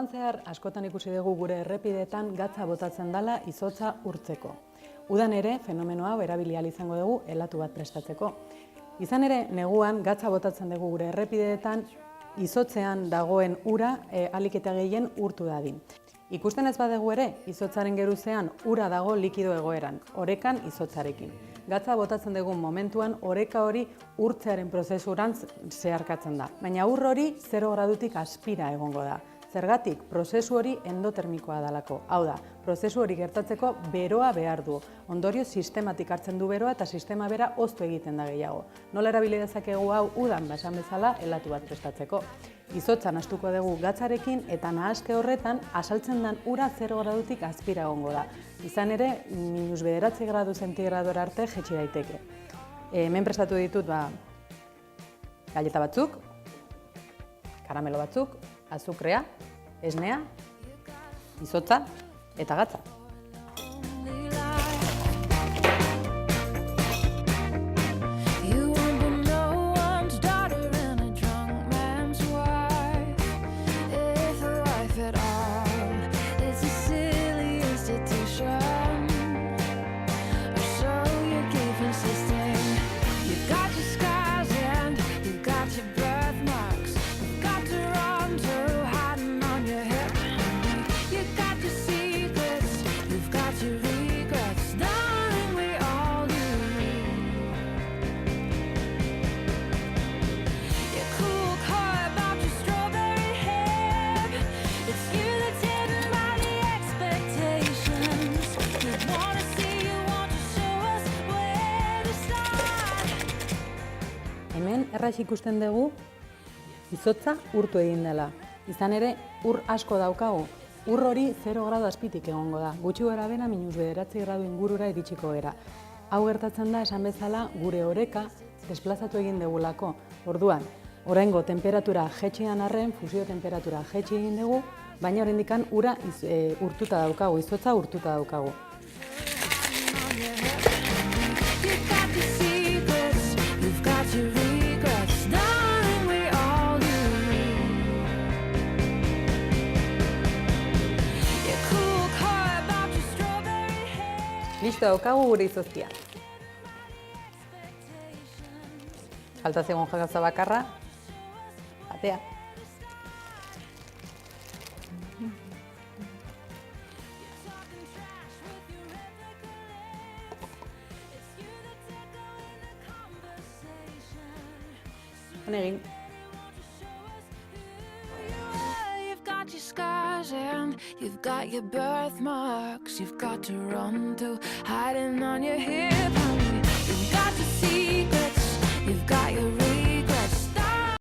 Munduan zehar askotan ikusi dugu gure errepideetan gatza botatzen dela izotza urtzeko. Udan ere, fenomeno hau erabili ahal izango dugu helatu bat prestatzeko. Izan ere, neguan gatza botatzen dugu gure errepideetan izotzean dagoen ura ahalik eta gehien urtu dadin. Ikusten ez badugu ere, izotzaren geruzean ura dago likido egoeran, orekan izotzarekin. Gatza botatzen dugun momentuan oreka hori urtzearen prozesurantz zeharkatzen da. Baina ur hori 0 gradutik aspira egongo da. Zergatik, prozesu hori endotermikoa dalako. Hau da, prozesu hori gertatzeko beroa behar du. Ondorio sistematik hartzen du beroa eta sistema bera hoztu egiten da gehiago. Nola erabili dezakegu hau udan basan bezala helatu bat prestatzeko. Izotzan hastuko dugu gatzarekin eta nahaske horretan asaltzen den ura 0 gradutik aspira egongo da. Izan ere, -9 gradu zentigradoa arte jaitsi daiteke. Hemen prestatu ditut galleta batzuk, karamelo batzuk, azukrea, esnea, izotza eta gatza. Hemen erraz ikusten dugu izotza urtu egin dela. Izan ere, ur asko daukagu. Ur hori 0 gradu azpitik egongo da. Gutxi gorabehera -9 gradu ingurura iritsiko gara. Hau gertatzen da esan bezala gure oreka desplazatu egin dugulako. Orduan, oraingo temperatura jaitsi arren, fusio temperatura jaitsi egin dugu, baina oraindikan ura urtuta daukagu, izotza urtuta daukagu. Listo daukagu gure izozkia. Falta zegoen jakatza bakarra, batea. Honegin. You've got your birthmarks, you've got to run to, hiding on your hip.